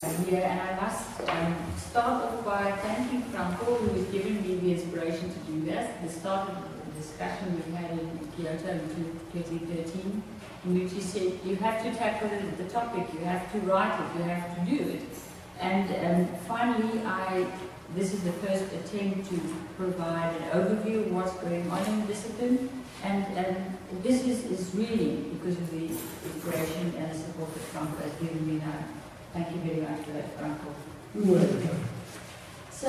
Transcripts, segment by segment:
Here, and I must start off by thanking Franco, who has given me the inspiration to do this. The start of the discussion we had in Kyoto in 2013, in which he said, you have to tackle the topic, you have to write it, you have to do it. And finally, this is the first attempt to provide an overview of what's going on in the discipline. And this is really because of the inspiration and the support that Franco has given me now. Thank you very much for that, Franco. You're welcome. So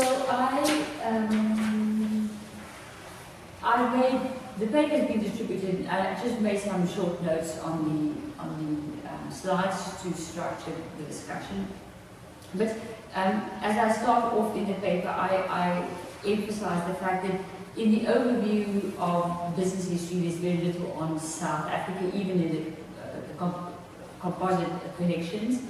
the paper has been distributed. I just made some short notes on the slides to structure the discussion. But as I start off in the paper, I emphasize the fact that in the overview of business history, there's very little on South Africa, even in the composite connections.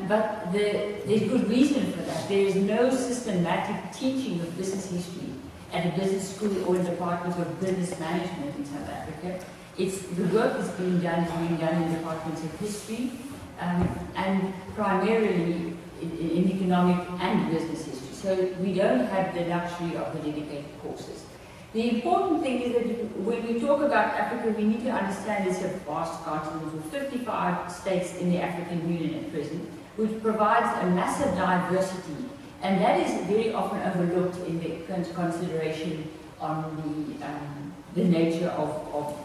But there's good reason for that. There is no systematic teaching of business history at a business school or a department of business management in South Africa. The work that's being done in departments of history and primarily in economic and business history. So we don't have the luxury of the dedicated courses. The important thing is that when we talk about Africa, we need to understand it's a vast continent with 55 states in the African Union at present, which provides a massive diversity, and that is very often overlooked in the consideration on the nature of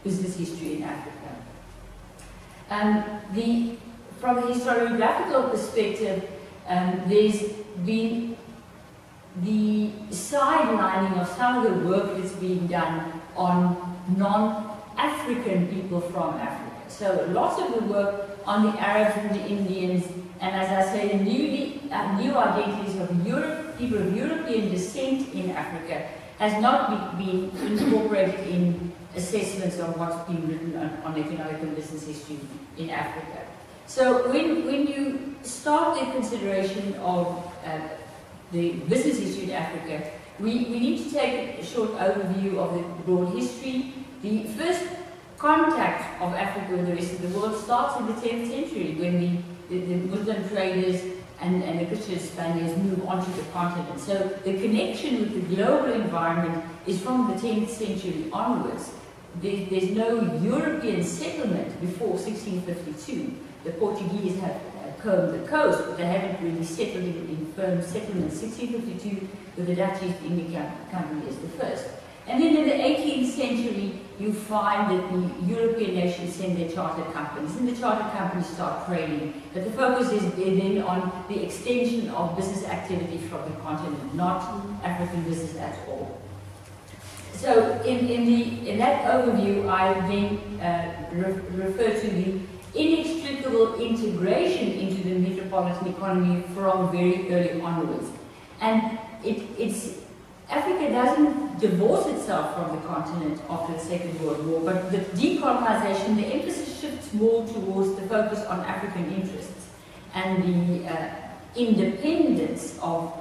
business history in Africa. From a historiographical perspective, there's been the sidelining of some of the work that's being done on non-African people from Africa. So lots of the work on the Arabs and the Indians, and as I say, the new identities of people of European descent in Africa has not been incorporated in assessments of what's been written on economic and business history in Africa. So when you start the consideration of the business history in Africa, we need to take a short overview of the broad history. The first contact of Africa with the rest of the world starts in the 10th century when the Muslim traders and the Christian Spaniards move onto the continent. So the connection with the global environment is from the 10th century onwards. There's no European settlement before 1652. The Portuguese have combed the coast, but they haven't really settled in firm settlements. 1652, with the Dutch East India Company is the first. And then in the 18th century, you find that the European nations send their chartered companies, and the chartered companies start trading. But the focus is then on the extension of business activity from the continent, not African business at all. So in that overview, I then refer to the inextricable integration into the metropolitan economy from very early onwards. And Africa doesn't divorce itself from the continent after the Second World War, but the decolonization, the emphasis shifts more towards the focus on African interests and the independence of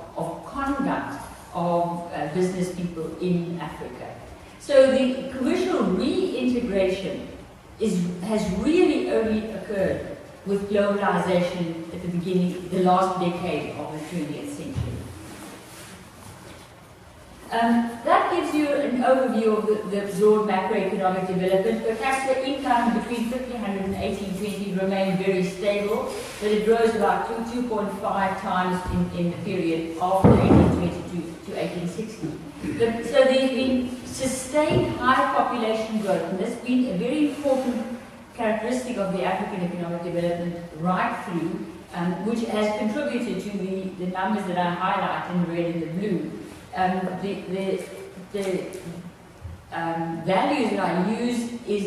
conduct of business people in Africa. So the commercial reintegration has really only occurred with globalization at the beginning, the last decade of the 20th century. That gives you an overview of the broad macroeconomic development. Per capita income between 1500 and 1820 remained very stable, but it rose about 2.5 times in the period after 1822 to 1860. So there's been sustained high population growth, and that's been a very important characteristic of the African economic development right through, which has contributed to the numbers that I highlight in red and the blue. The values that I use is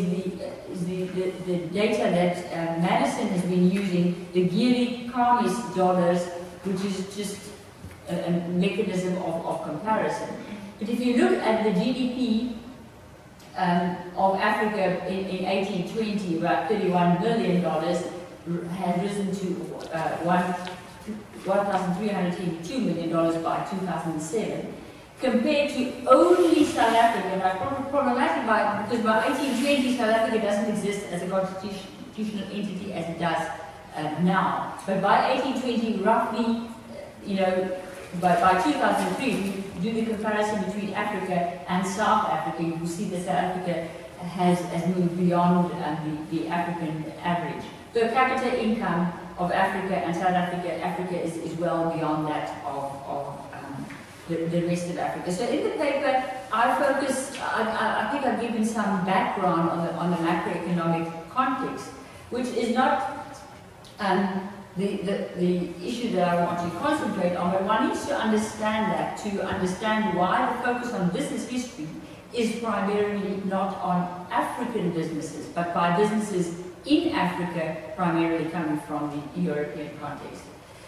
the data that Madison has been using, the Gini Kamis dollars, which is just a mechanism of comparison. But if you look at the GDP of Africa in 1820, about $31 billion, has risen to $1,382 million by 2007, compared to only South Africa. And I'm problematic because by 1820 South Africa doesn't exist as a constitutional entity as it does now. But by 1820, roughly, by 2003, if you do the comparison between Africa and South Africa, you will see that South Africa has moved beyond the African average. Per capita income of Africa and South Africa, Africa is well beyond that of the rest of Africa. So in the paper, I focused, I think I've given some background on the macroeconomic context, which is not the issue that I want to concentrate on, but one needs to understand that to understand why the focus on business history is primarily not on African businesses, but by businesses in Africa, primarily coming from the European context.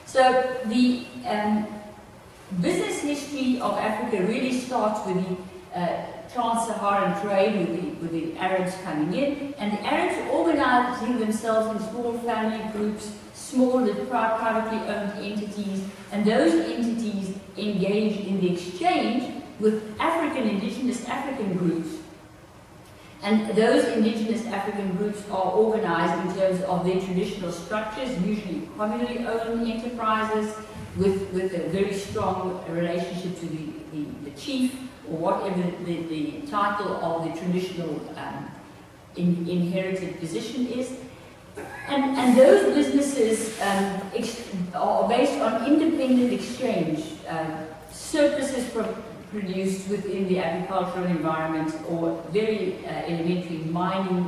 So the business history of Africa really starts with the trans-Saharan trade, with the Arabs coming in, and the Arabs organizing themselves in small family groups, small privately owned entities, and those entities engage in the exchange with indigenous African groups. And those indigenous African groups are organized in terms of their traditional structures, usually communally owned enterprises, with a very strong relationship to the chief, or whatever the title of the traditional inherited position is. And those businesses are based on independent exchange, surpluses produced within the agricultural environment, or very elementary mining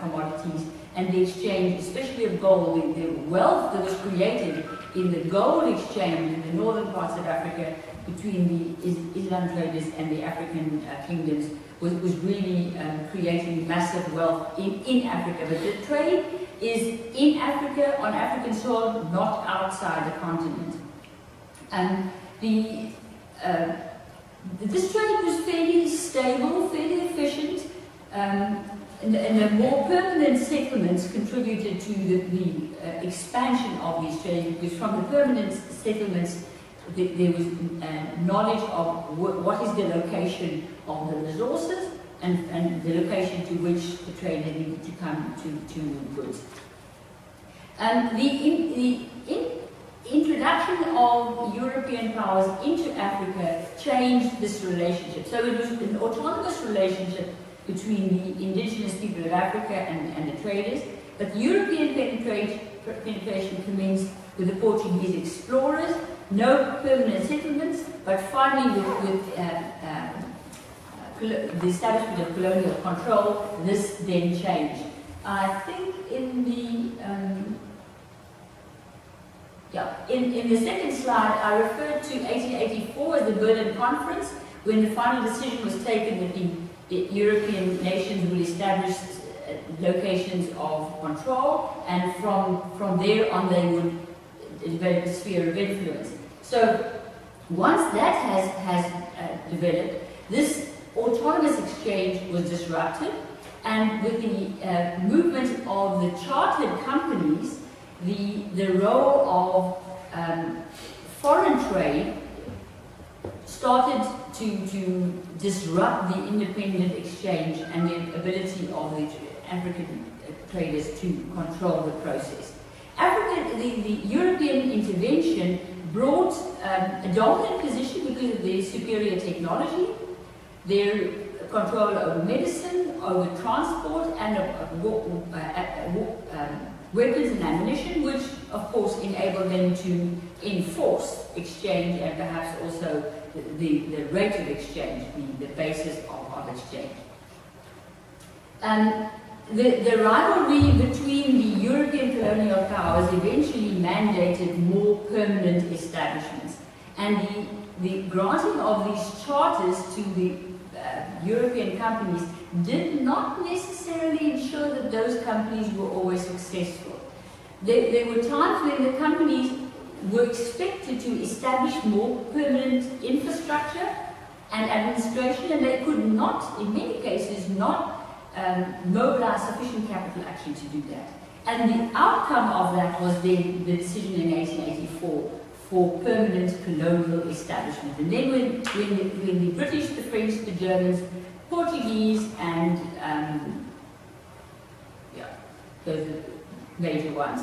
commodities, and the exchange, especially of gold, the wealth that was created in the gold exchange in the northern parts of Africa between the Islam traders and the African kingdoms was really creating massive wealth in Africa. But the trade is in Africa, on African soil, not outside the continent. And this trade was fairly stable, fairly efficient, and the more permanent settlements contributed to the expansion of these trades, because from the permanent settlements there was knowledge of what is the location of the resources and the location to which the trader needed to come to move goods. The introduction of European powers into Africa changed this relationship. So it was an autonomous relationship between the indigenous people of Africa and the traders, but European penetration commenced with the Portuguese explorers, no permanent settlements, but finally with the establishment of colonial control, this then changed. I think in the second slide, I referred to 1884 as the Berlin Conference, when the final decision was taken that the European nations will establish locations of control, and from there on they would develop a sphere of influence. So once that has developed, this autonomous exchange was disrupted, and with the movement of the chartered companies, the role of foreign trade started to disrupt the independent exchange and the ability of the African traders to control the process. The European intervention brought a dominant position because of their superior technology, their control over medicine, over transport, and weapons and ammunition, which of course enabled them to enforce exchange and perhaps also the rate of exchange, the basis of exchange. The rivalry between the European colonial powers eventually mandated more permanent establishments, and the granting of these charters to the European companies did not necessarily ensure that those companies were always successful. There were times when the companies were expected to establish more permanent infrastructure and administration, and they could not, in many cases, not mobilize sufficient capital actually to do that. And the outcome of that was then the decision in 1884 for permanent colonial establishment. And then when the British, the French, the Germans, Portuguese, and those are major ones,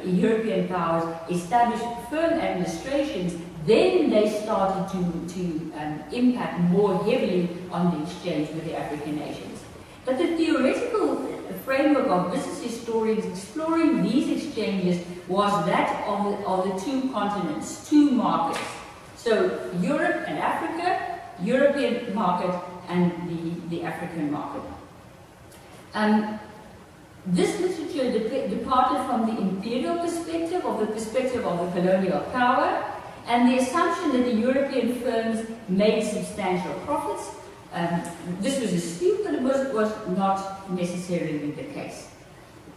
European powers established firm administrations, then they started to impact more heavily on the exchange with the African nations. But the theoretical framework of business historians exploring these exchanges was that of the two continents, two markets. So Europe and Africa, European market and the African market. This literature departed from the imperial perspective, of the perspective of the colonial power, and the assumption that the European firms made substantial profits. This was astute, but it was not necessarily the case.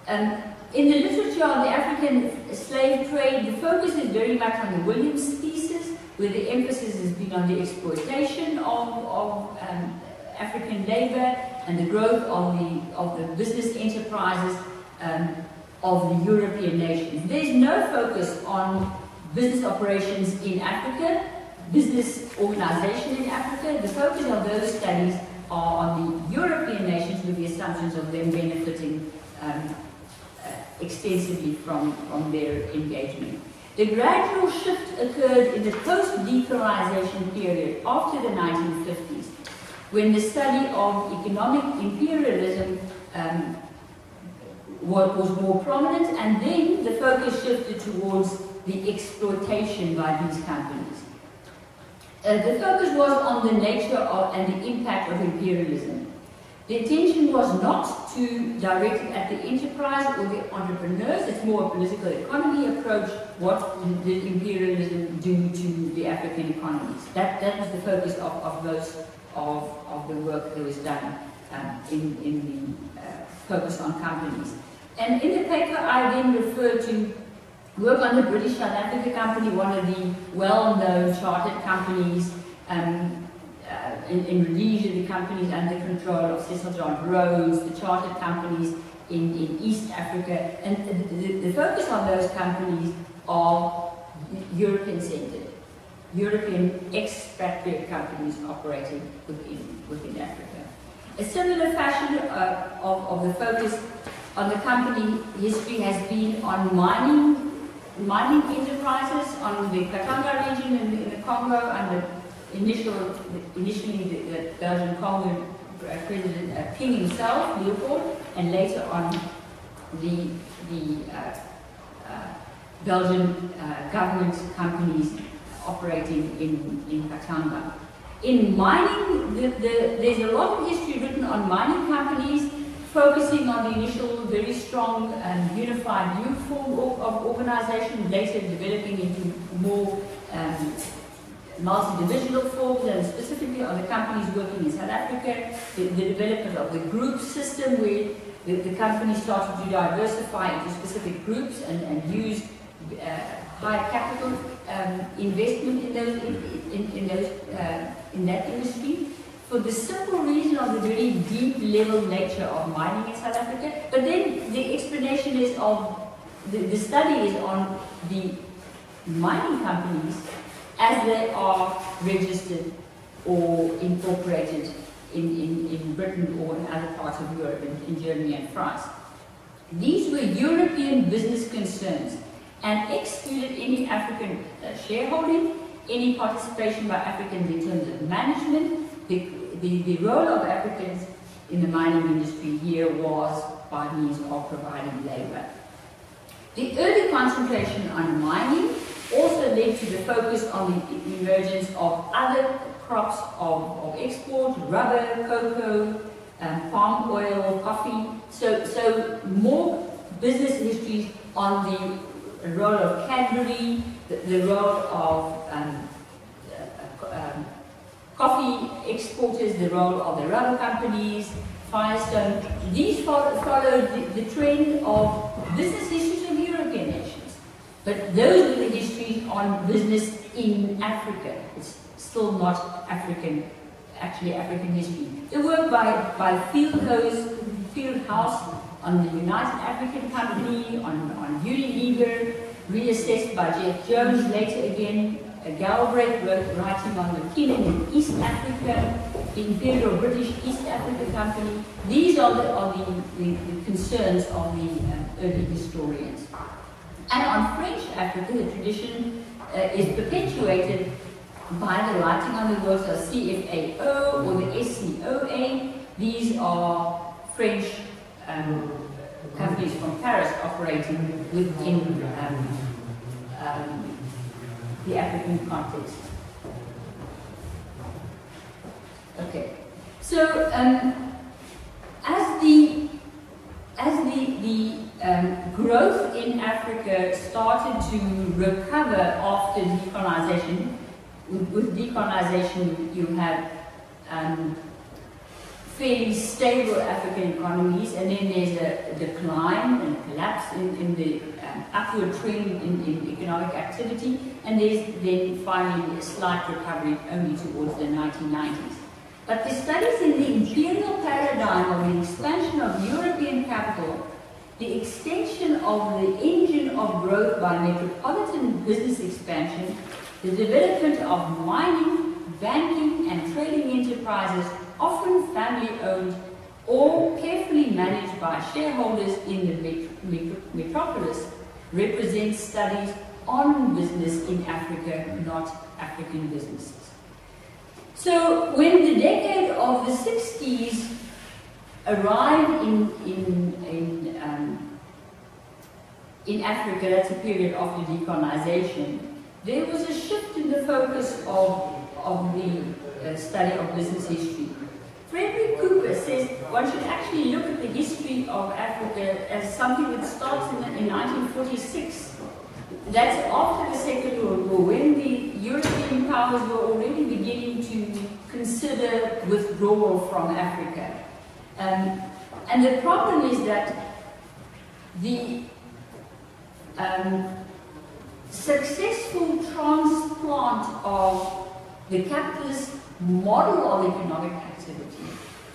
In the literature on the African slave trade, the focus is very much on the Williams thesis, where the emphasis has been on the exploitation of African labor and the growth of the business enterprises of the European nations. There's no focus on business operations in Africa, business organization in Africa. The focus of those studies are on the European nations, with the assumptions of them benefiting extensively from their engagement. The gradual shift occurred in the post-decolonization period after the 1950s, when the study of economic imperialism was more prominent, and then the focus shifted towards the exploitation by these companies. The focus was on the nature of and the impact of imperialism. The intention was not to direct it at the enterprise or the entrepreneurs. It's more a political economy approach. What did imperialism do to the African economies? That was the focus of most of the work that was done in the focus on companies. And in the paper, I then referred to work on the British South Africa Company, one of the well-known chartered companies in Rhodesia, the companies under control of Cecil John Rhodes, the chartered companies in East Africa. And the focus on those companies are European-centered, European expatriate companies operating within Africa. A similar fashion of the focus on the company history has been on mining enterprises, on the Katanga region in the Congo, and initially the Belgian Congo President King himself, Leopold, and later on the Belgian government companies operating in Katanga. In mining, there's a lot of history written on mining companies, focusing on the initial very strong and unified new form of organization, later developing into more multi-divisional forms, and specifically on the companies working in South Africa, the development of the group system, where the companies started to diversify into specific groups and use high capital investment in that industry, for the simple reason of the very deep level nature of mining in South Africa. But then the explanation is the study is on the mining companies as they are registered or incorporated in Britain or in other parts of Europe, in Germany and France. These were European business concerns and excluded any African shareholding, any participation by Africans in terms of management. The role of Africans in the mining industry here was by means of providing labor. The early concentration on mining also led to the focus on the emergence of other crops of export, rubber, cocoa, palm oil, coffee. So more business histories on the role of Cadbury, the role of coffee exporters, the role of the rubber companies, Firestone. These followed the trend of business histories of European nations. But those were the histories on business in Africa. It's still not African, actually African history. The work by Fieldhouse on the United African Company, on Unilever, reassessed by Jeff Jones later again, Galbraith writing on the Keeling in East Africa, the Imperial British East Africa Company. These are the concerns of the early historians. And on French Africa, the tradition is perpetuated by the writing on the works of CFAO or the SCOA. These are French companies from Paris operating within the African context. Okay, so as the growth in Africa started to recover after decolonization, with decolonization you have fairly stable African economies, and then there's a decline and collapse in the upward trend in economic activity, and there's then finally a slight recovery only towards the 1990s. But the studies in the imperial paradigm of the expansion of European capital, the extension of the engine of growth by metropolitan business expansion, the development of mining, banking and trading enterprises, often family-owned or carefully managed by shareholders in the metropolis, represents studies on business in Africa, not African businesses. So when the decade of the 60s arrived in Africa, that's a period after decolonization, there was a shift in the focus of the study of business history. Frederick Cooper says one should actually look at the history of Africa as something that starts in 1946. That's after the Second World War, when the European powers were already beginning to consider withdrawal from Africa. And the problem is that the successful transplant of the capitalist model of economic activity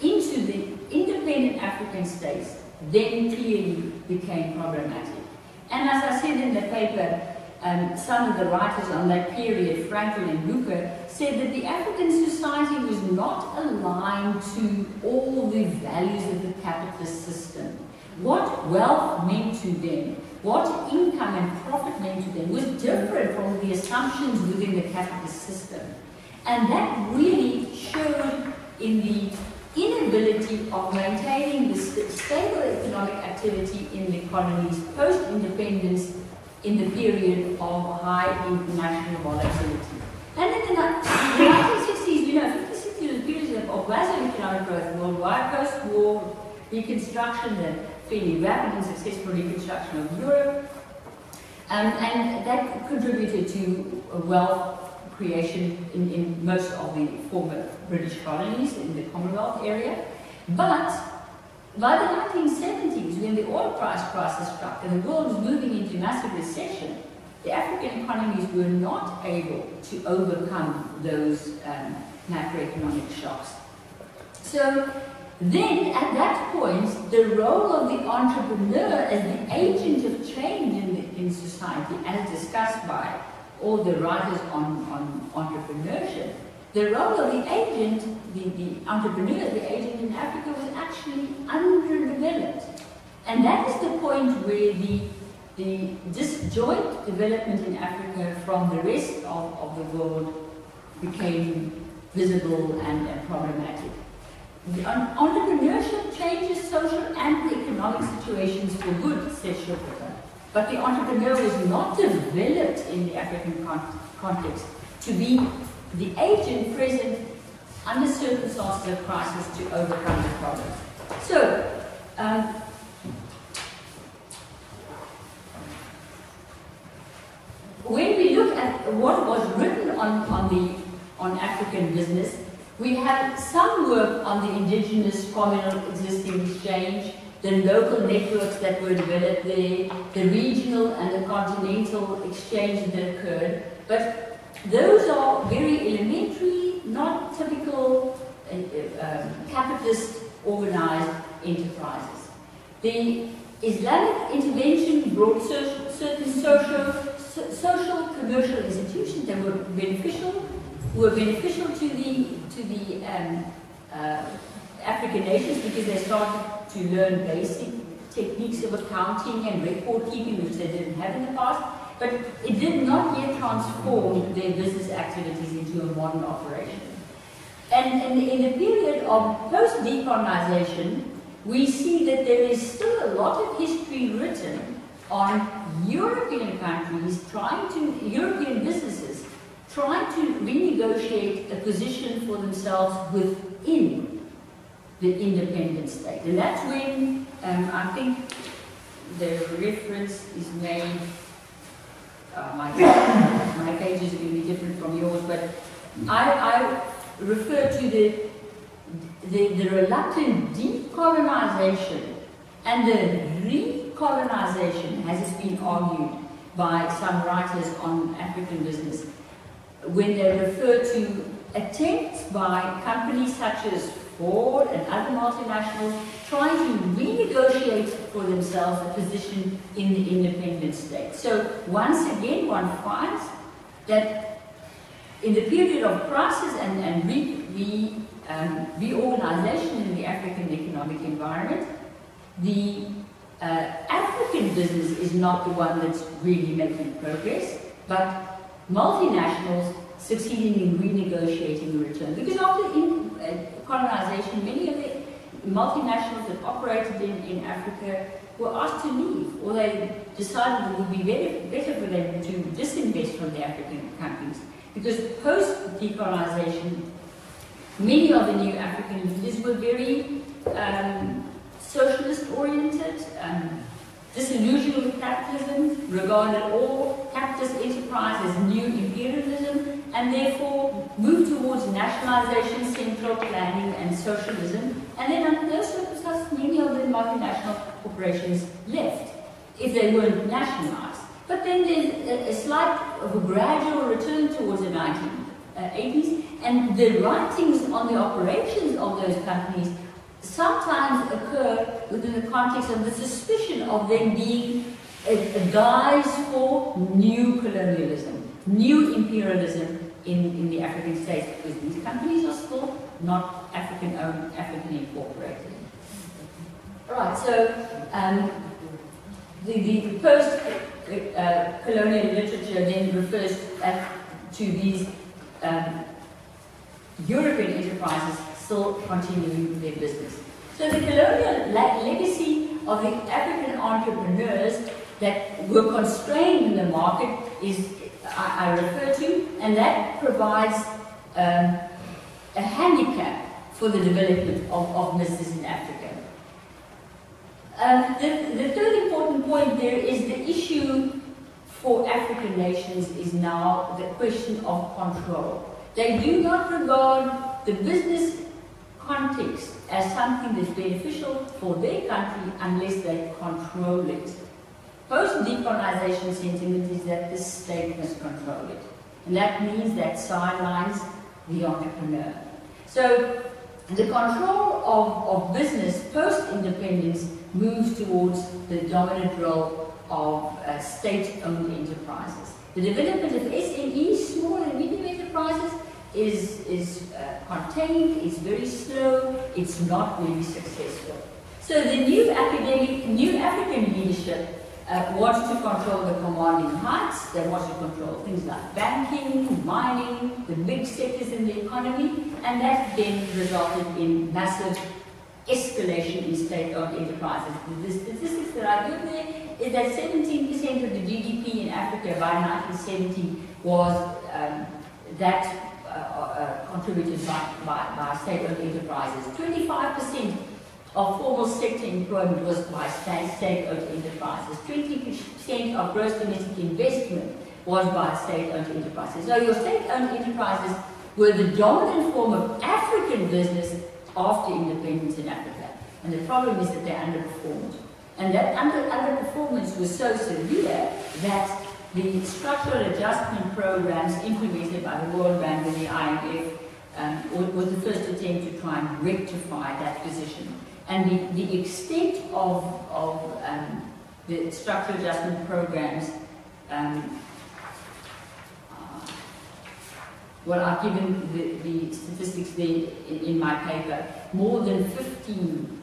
into the independent African states then clearly became problematic. And as I said in the paper, some of the writers on that period, Frankel and Luca, said that the African society was not aligned to all the values of the capitalist system. What wealth meant to them, what income and profit meant to them, was different from the assumptions within the capitalist system. And that really showed in the inability of maintaining the stable economic activity in the colonies post-independence in the period of high international volatility. And in the 1960s, you know, 50-60 was a period of massive economic growth worldwide, post-war reconstruction, the fairly rapid and successful reconstruction of Europe, and that contributed to wealth creation in most of the former British colonies in the Commonwealth area. But by the 1970s, when the oil price crisis struck and the world was moving into massive recession, the African economies were not able to overcome those macroeconomic shocks. So then, at that point, the role of the entrepreneur as the agent of change in society, as discussed by all the writers on entrepreneurship, the role of the agent, the entrepreneur, the agent in Africa was actually underdeveloped. And that is the point where the disjoint development in Africa from the rest of the world became visible and problematic. Entrepreneurship changes social and economic situations for good, says Schuppeter. But the entrepreneur was not developed in the African context to be the agent present under circumstances of crisis to overcome the problems. So, when we look at what was written on African business, we have some work on the indigenous communal existing exchange, the local networks that were developed there, the regional and the continental exchange that occurred, but those are very elementary, not typical capitalist organized enterprises. The Islamic intervention brought certain social commercial institutions that were beneficial to the African nations because they started to learn basic techniques of accounting and record keeping, which they didn't have in the past, but it did not yet transform their business activities into a modern operation. And in the period of post-decolonization, we see that there is still a lot of history written on European countries European businesses trying to renegotiate a position for themselves within the independent state. And that's when I think the reference is made, my pages are going to be different from yours, but I refer to the reluctant decolonization and the recolonization, as it's been argued by some writers on African business, when they refer to attempts by companies such as Ford and other multinationals trying to renegotiate for themselves a position in the independent state. So once again, one finds that in the period of crisis and reorganization in the African economic environment, the African business is not the one that's really making progress, but multinationals succeeding in renegotiating the return. Because after colonization, many of the multinationals that operated in Africa were asked to leave, or they decided it would be better for them to disinvest from the African countries. Because post-decolonization, many of the new African leaders were very socialist-oriented, disillusioned with capitalism, regarded all capitalist enterprise as new imperialism, and therefore moved towards nationalization, central planning, and socialism. And then under those circumstances, many of the multinational corporations left, if they weren't nationalized. But then there's a slight of a gradual return towards the 1980s, and the writings on the operations of those companies sometimes occur within the context of the suspicion of them being a guise for new colonialism, new imperialism in the African states, because these companies are still not African-owned, African-incorporated. Right, so the post-colonial literature then refers to these European enterprises still continuing their business. So the colonial legacy of the African entrepreneurs that were constrained in the market is, I refer to, and that provides a handicap for the development of business in Africa. The third important point there is the issue for African nations is now the question of control. They do not regard the business context as something that's beneficial for their country unless they control it. Post-decolonization sentiment is that the state must control it. And that means that sidelines the entrepreneur. So the control of business post-independence moves towards the dominant role of state-owned enterprises. The development of SMEs, small and medium enterprises, is contained, it's very slow, it's not really successful. So the new African leadership wants to control the commanding heights, they want to control things like banking, mining, the big sectors in the economy, and that then resulted in massive escalation in state-owned enterprises. The statistics that I give there is that 17% of the GDP in Africa by 1970 was contributed by state-owned enterprises. 25% of formal sector employment was by state-owned enterprises. 20% of gross domestic investment was by state-owned enterprises. So your state-owned enterprises were the dominant form of African business after independence in Africa. And the problem is that they underperformed. And that underperformance was so severe that the structural adjustment programs implemented by the World Bank and the IMF was the first attempt to try and rectify that position. And the extent of the structural adjustment programs, well, I've given the statistics there in my paper. More than 15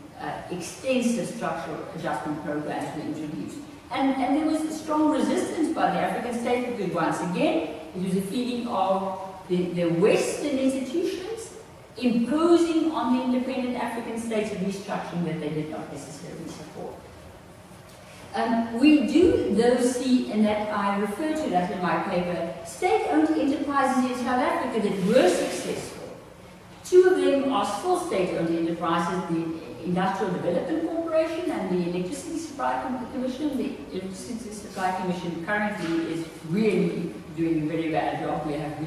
extensive structural adjustment programs were introduced. And there was strong resistance by the African states because, once again, it was a feeling of the Western institutions imposing on the independent African states a restructuring that they did not necessarily support. We do, though, see, and that I refer to that in my paper, state-owned enterprises in South Africa that were successful. Two of them are still state-owned enterprises, the Industrial Development Corporation and the Electricity Supply Commission. The Electricity Supply Commission currently is really doing a very bad job. We have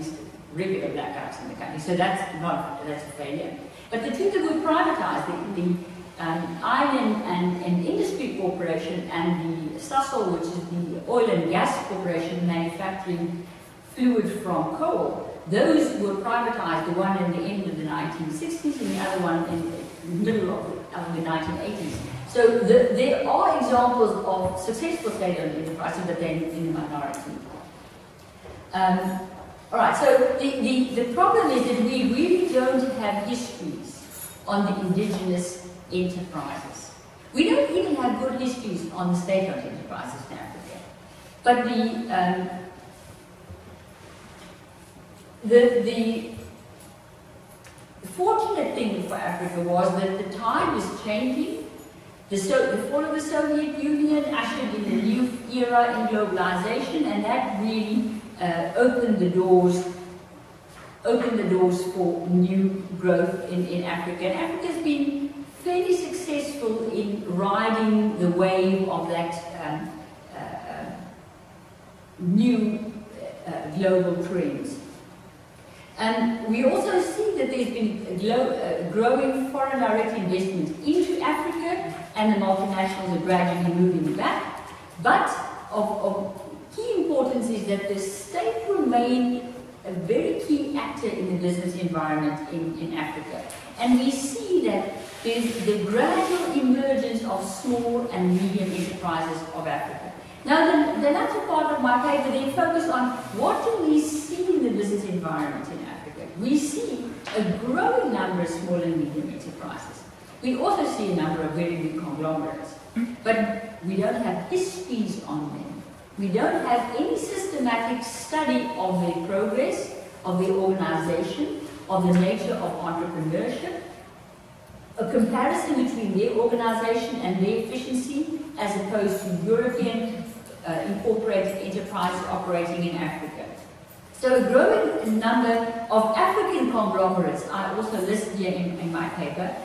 regular blackouts in the country, so that's a failure. But the two that were privatized, the Iron and Industry Corporation and the SASOL, which is the Oil and Gas Corporation manufacturing fluid from coal, those were privatized, the one in the end of the 1960s and the other one in the middle of the 1980s. So there are examples of successful state-owned enterprises, but they're in the minority. All right, so the problem is that we really don't have histories on the indigenous enterprises. We don't even have good histories on the state-owned enterprises in Africa. But the fortunate thing for Africa was that the tide was changing. The fall of the Soviet Union ushered in a new era in globalization, and that really opened the doors for new growth in Africa. And Africa's been fairly successful in riding the wave of that new global trends. And we also see that there's been growing foreign direct investment into Africa, and the multinationals are gradually moving back. But of key importance is that the state remained a very key actor in the business environment in Africa. And we see that there's the gradual emergence of small and medium enterprises of Africa. Now, the latter part of my paper then focus on what do we see in the business environment in Africa. We see a growing number of small and medium enterprises. We also see a number of very big conglomerates, but we don't have histories on them. We don't have any systematic study of their progress, of their organization, of the nature of entrepreneurship, a comparison between their organization and their efficiency as opposed to European incorporated enterprises operating in Africa. So a growing number of African conglomerates, I also list here in my paper,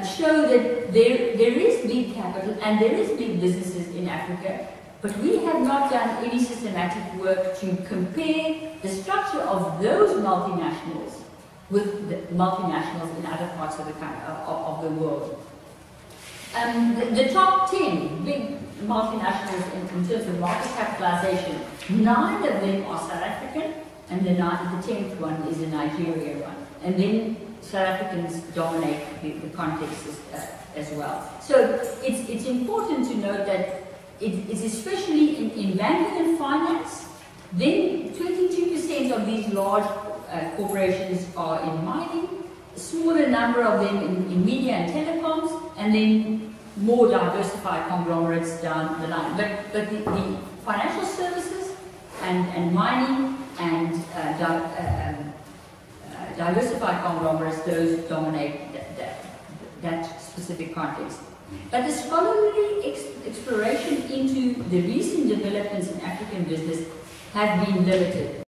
show that there is big capital and there is big businesses in Africa, but we have not done any systematic work to compare the structure of those multinationals with the multinationals in other parts of the world. The top 10 big multinationals in terms of market capitalization, 9 of them are South African, and the 10th one is a Nigerian one. And then South Africans dominate the context as well. So it's important to note that it's especially in banking and finance, then 22% of these large corporations are in mining, a smaller number of them in media and telecoms, and then more diversified conglomerates down the line. But the financial services and mining and diversified conglomerates, those dominate that specific context. But the scholarly exploration into the recent developments in African business have been limited.